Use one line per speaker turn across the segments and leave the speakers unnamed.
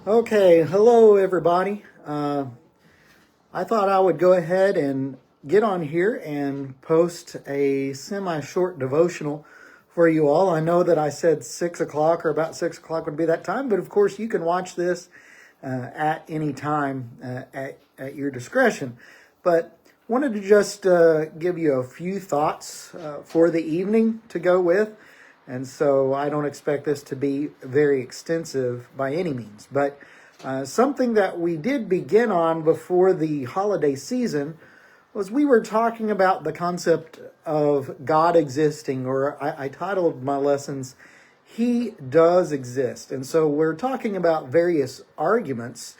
Okay, hello everybody. I thought I would go ahead and get on here and post a semi-short devotional for you all. I know that I said 6 o'clock or about 6 o'clock would be that time, but of course you can watch this at any time at your discretion. But wanted to just give you a few thoughts for the evening to go with. And so I don't expect this to be very extensive by any means. But something that we did begin on before the holiday season was we were talking about the concept of God existing, or I titled my lessons, He Does Exist. And so we're talking about various arguments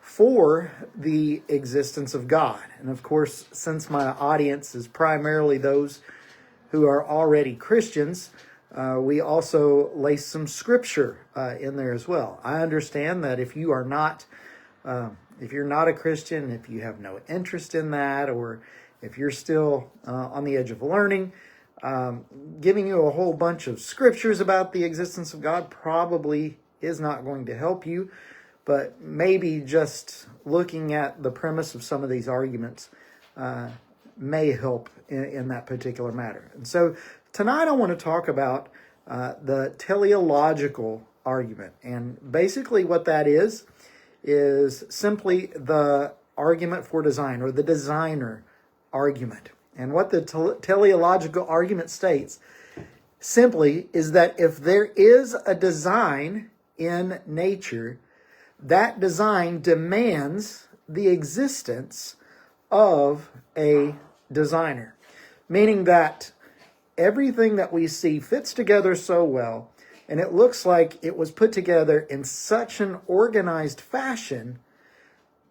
for the existence of God. And of course, since my audience is primarily those who are already Christians, we also lace some scripture in there as well. I understand that if you're not a Christian, if you have no interest in that, or if you're still on the edge of learning, giving you a whole bunch of scriptures about the existence of God probably is not going to help you. But maybe just looking at the premise of some of these arguments may help in that particular matter. And so tonight I want to talk about the teleological argument. And basically what that is simply the argument for design, or the designer argument. And what the teleological argument states simply is that if there is a design in nature, that design demands the existence of a designer. Meaning that everything that we see fits together so well, and it looks like it was put together in such an organized fashion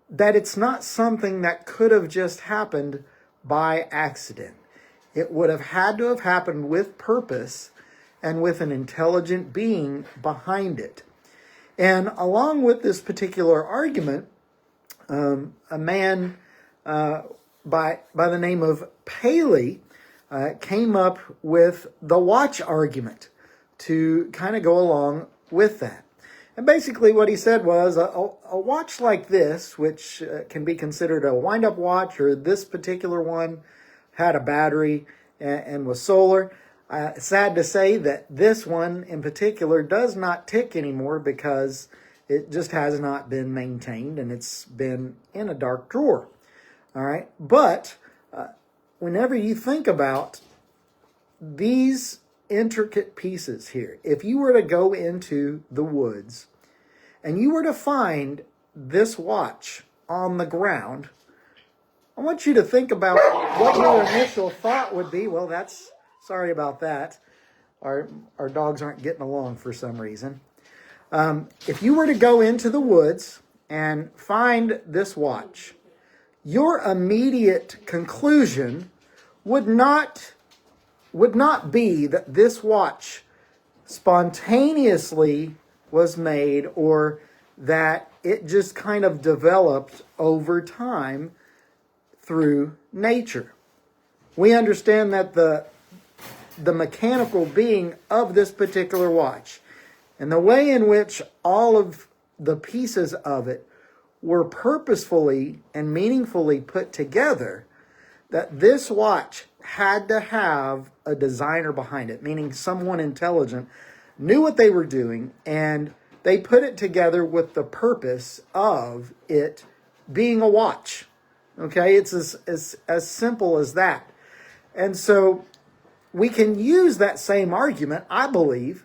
that it's not something that could have just happened by accident. It would have had to have happened with purpose and with an intelligent being behind it. And along with this particular argument, a man by the name of Paley came up with the watch argument to kind of go along with that. And basically what he said was a watch like this, which can be considered a wind-up watch, or this particular one had a battery and was solar. Sad to say that this one in particular does not tick anymore because it just has not been maintained and it's been in a dark drawer. All right. But whenever you think about these intricate pieces here, if you were to go into the woods and you were to find this watch on the ground, I want you to think about what your initial thought would be. Well, sorry about that. Our dogs aren't getting along for some reason. If you were to go into the woods and find this watch, your immediate conclusion would not be that this watch spontaneously was made, or that it just kind of developed over time through nature. We understand that the mechanical being of this particular watch and the way in which all of the pieces of it were purposefully and meaningfully put together, that this watch had to have a designer behind it, meaning someone intelligent knew what they were doing, and they put it together with the purpose of it being a watch. Okay, it's as simple as that. And so we can use that same argument, I believe,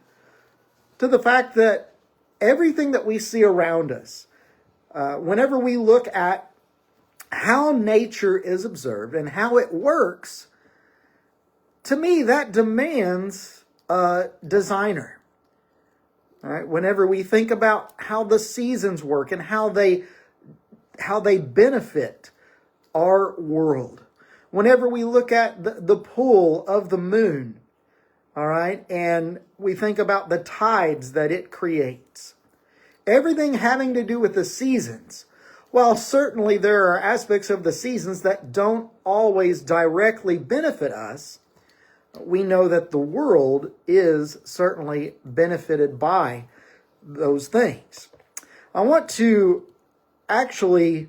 to the fact that everything that we see around us, whenever we look at how nature is observed and how it works, to me, that demands a designer. All right? Whenever we think about how the seasons work and how they benefit our world, whenever we look at the pull of the moon, all right, and we think about the tides that it creates, everything having to do with the seasons. While certainly there are aspects of the seasons that don't always directly benefit us, we know that the world is certainly benefited by those things. I want to actually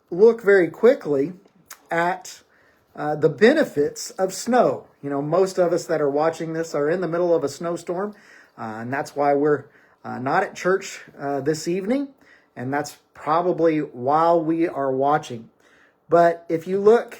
look very quickly at the benefits of snow. You know, most of us that are watching this are in the middle of a snowstorm, and that's why we're not at church this evening, and that's probably while we are watching. But if you look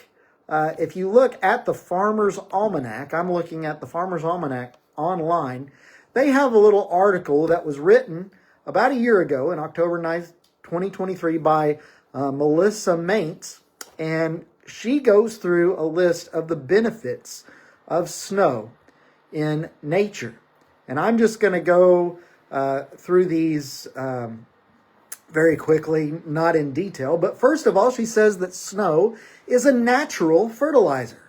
at the Farmer's Almanac, I'm looking at the Farmer's Almanac online. They have a little article that was written about a year ago, in October 9th, 2023, by Melissa Maintz, and she goes through a list of the benefits of snow in nature. And I'm just going to go through these very quickly, not in detail. But first of all, she says that snow is a natural fertilizer.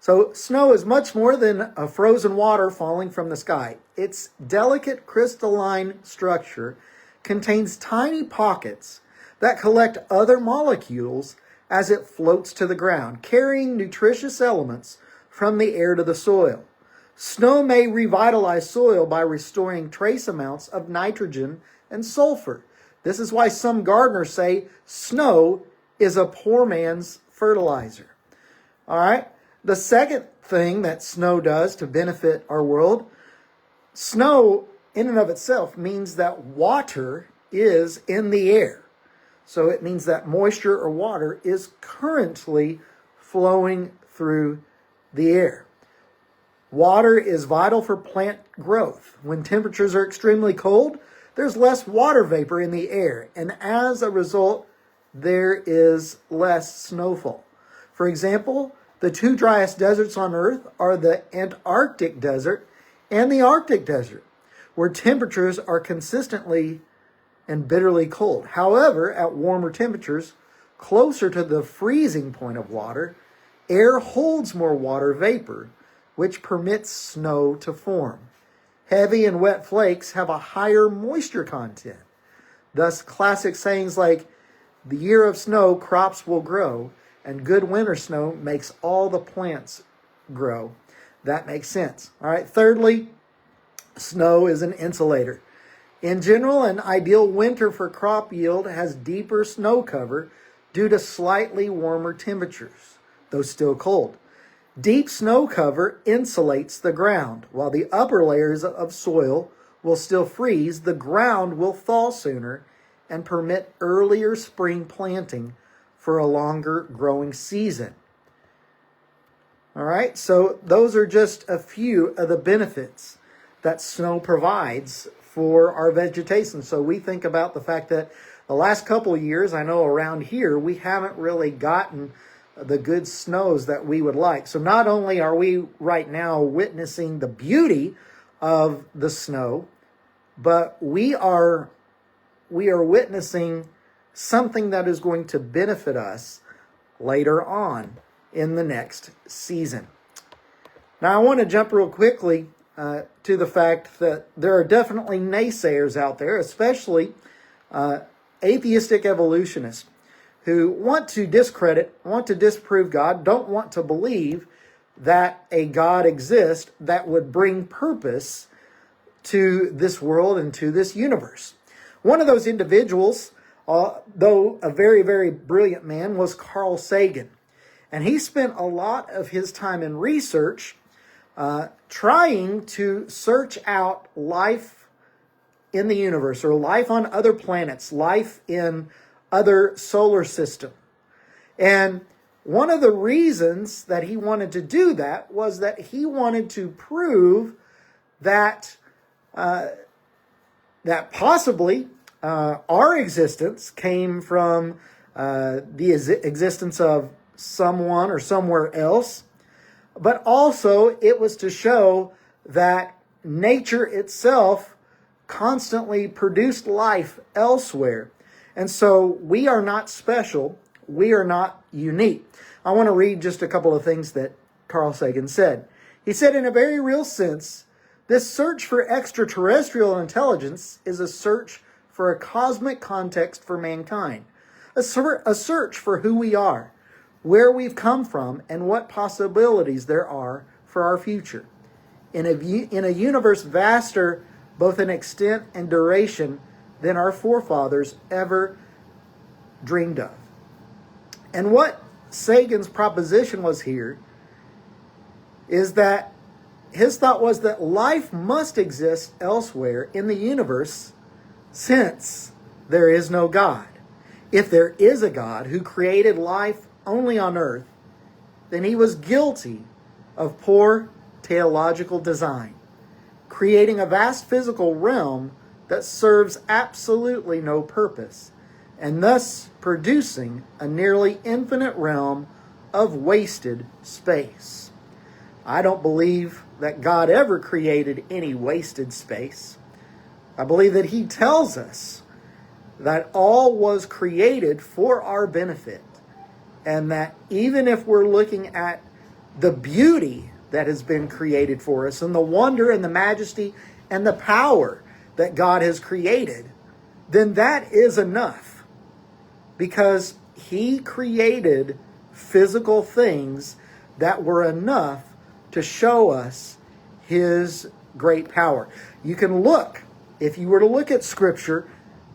So snow is much more than a frozen water falling from the sky. Its delicate crystalline structure contains tiny pockets that collect other molecules as it floats to the ground, carrying nutritious elements from the air to the soil. Snow may revitalize soil by restoring trace amounts of nitrogen and sulfur. This is why some gardeners say snow is a poor man's fertilizer. All right. The second thing that snow does to benefit our world, snow in and of itself means that water is in the air. So it means that moisture or water is currently flowing through the air. Water is vital for plant growth. When temperatures are extremely cold, there's less water vapor in the air, and as a result, there is less snowfall. For example, the two driest deserts on Earth are the Antarctic Desert and the Arctic Desert, where temperatures are consistently and bitterly cold. However, at warmer temperatures, closer to the freezing point of water, air holds more water vapor, which permits snow to form. Heavy and wet flakes have a higher moisture content. Thus, classic sayings like, "The year of snow, crops will grow," and "good winter snow makes all the plants grow." That makes sense. All right. Thirdly, snow is an insulator. In general, an ideal winter for crop yield has deeper snow cover due to slightly warmer temperatures, though still cold. Deep snow cover insulates the ground. While the upper layers of soil will still freeze, the ground will thaw sooner and permit earlier spring planting for a longer growing season. All right, so those are just a few of the benefits that snow provides for our vegetation. So we think about the fact that the last couple of years, I know around here, we haven't really gotten the good snows that we would like. So not only are we right now witnessing the beauty of the snow, but we are witnessing something that is going to benefit us later on in the next season. Now I want to jump real quickly to the fact that there are definitely naysayers out there, especially atheistic evolutionists, who want to discredit, want to disprove God, don't want to believe that a God exists that would bring purpose to this world and to this universe. One of those individuals, though a very, very brilliant man, was Carl Sagan. And he spent a lot of his time in research trying to search out life in the universe, or life on other planets, life in other solar system. And one of the reasons that he wanted to do that was that he wanted to prove that that possibly our existence came from the existence of someone or somewhere else, but also it was to show that nature itself constantly produced life elsewhere. And so we are not special. We are not unique. I want to read just a couple of things that Carl Sagan said. He said, in a very real sense, this search for extraterrestrial intelligence is a search for a cosmic context for mankind, a search for who we are, where we've come from, and what possibilities there are for our future. In a universe vaster both in extent and duration than our forefathers ever dreamed of. And what Sagan's proposition was here is that his thought was that life must exist elsewhere in the universe since there is no God. If there is a God who created life only on earth, then he was guilty of poor teleological design, creating a vast physical realm that serves absolutely no purpose, and thus producing a nearly infinite realm of wasted space. I don't believe that God ever created any wasted space. I believe that he tells us that all was created for our benefit, and that even if we're looking at the beauty that has been created for us, and the wonder and the majesty and the power that God has created, then that is enough. Because he created physical things that were enough to show us his great power. You can look, if you were to look at Scripture,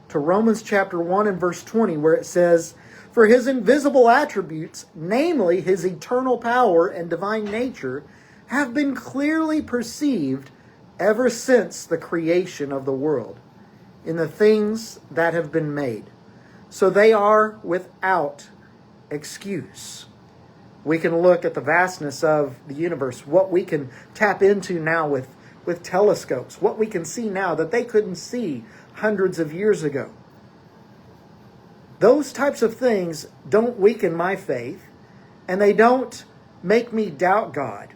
to Romans chapter 1 and verse 20, where it says, "For his invisible attributes, namely his eternal power and divine nature, have been clearly perceived ever since the creation of the world, in the things that have been made. So they are without excuse." We can look at the vastness of the universe, what we can tap into now with telescopes, what we can see now that they couldn't see hundreds of years ago. Those types of things don't weaken my faith, and they don't make me doubt God.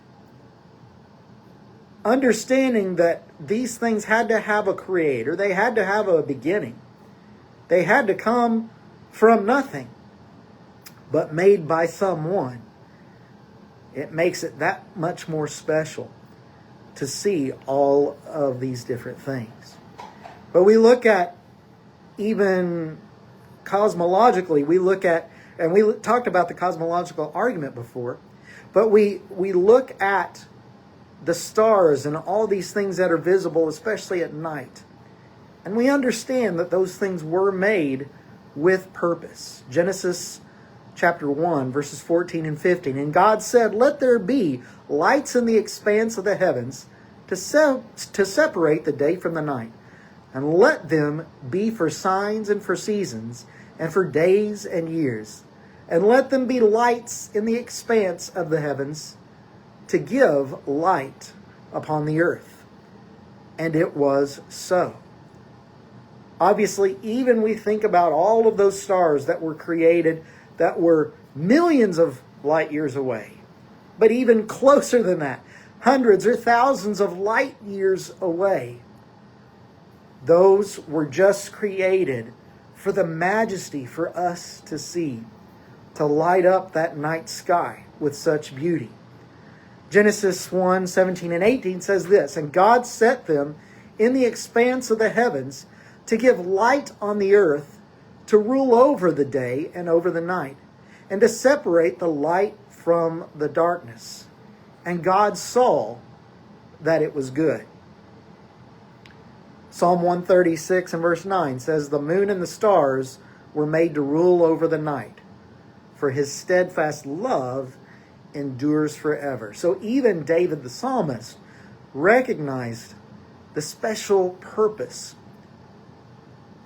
Understanding that these things had to have a creator, they had to have a beginning. They had to come from nothing, but made by someone. It makes it that much more special to see all of these different things. But we look at, even cosmologically, we look at, and we talked about the cosmological argument before, but we look at the stars and all these things that are visible, especially at night. And we understand that those things were made with purpose. Genesis chapter 1, verses 14 and 15. "And God said, Let there be lights in the expanse of the heavens to separate the day from the night. And let them be for signs and for seasons, and for days and years. And let them be lights in the expanse of the heavens to give light upon the earth. And it was so." Obviously, even we think about all of those stars that were created that were millions of light years away, but even closer than that, hundreds or thousands of light years away. Those were just created for the majesty for us to see, to light up that night sky with such beauty. Genesis 1, 17 and 18 says this, "And God set them in the expanse of the heavens to give light on the earth, to rule over the day and over the night, and to separate the light from the darkness. And God saw that it was good." Psalm 136 and verse 9 says, "The moon and the stars were made to rule over the night, for his steadfast love endures forever." So even David the psalmist recognized the special purpose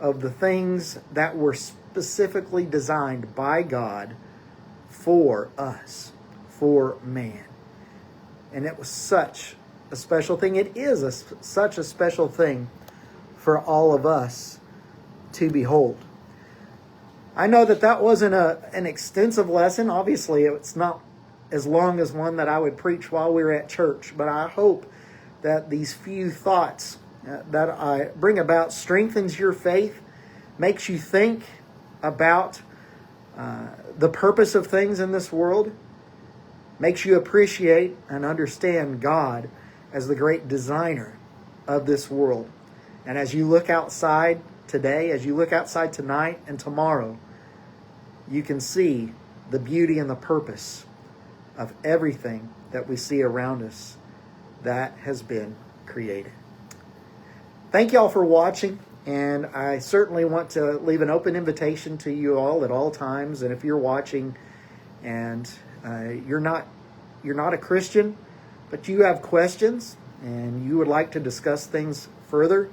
of the things that were specifically designed by God for us, for man. And it was such a special thing. It is such a special thing for all of us to behold. I know that wasn't an extensive lesson. Obviously, it's not as long as one that I would preach while we were at church, but I hope that these few thoughts that I bring about strengthens your faith, makes you think about the purpose of things in this world, makes you appreciate and understand God as the great designer of this world. And as you look outside today, as you look outside tonight and tomorrow, you can see the beauty and the purpose of everything that we see around us that has been created. Thank you all for watching, And I certainly want to leave an open invitation to you all at all times. And if you're watching and you're not a Christian, but you have questions and you would like to discuss things further,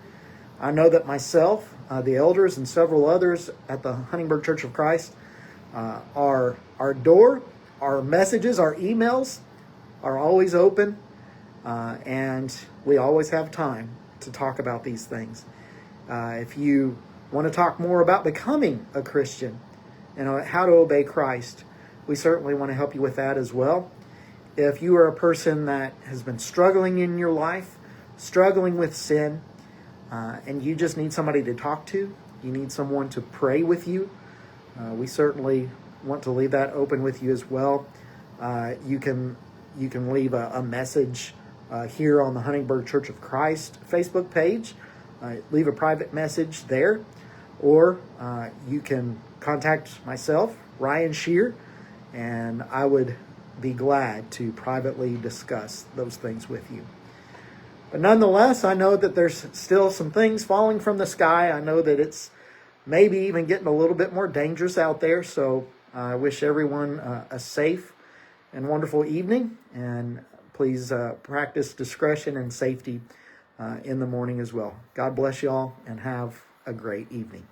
I know that myself, the elders, and several others at the Huntingburg Church of Christ, our door, our messages, our emails are always open, and we always have time to talk about these things. If you want to talk more about becoming a Christian and how to obey Christ, we certainly want to help you with that as well. If you are a person that has been struggling in your life, struggling with sin, and you just need somebody to talk to, you need someone to pray with you, we certainly want to leave that open with you as well. You can leave a message here on the Huntingburg Church of Christ Facebook page. Leave a private message there, or you can contact myself, Ryan Shear, and I would be glad to privately discuss those things with you. But nonetheless, I know that there's still some things falling from the sky. I know that it's maybe even getting a little bit more dangerous out there, so I wish everyone a safe and wonderful evening, and please practice discretion and safety in the morning as well. God bless you all, and have a great evening.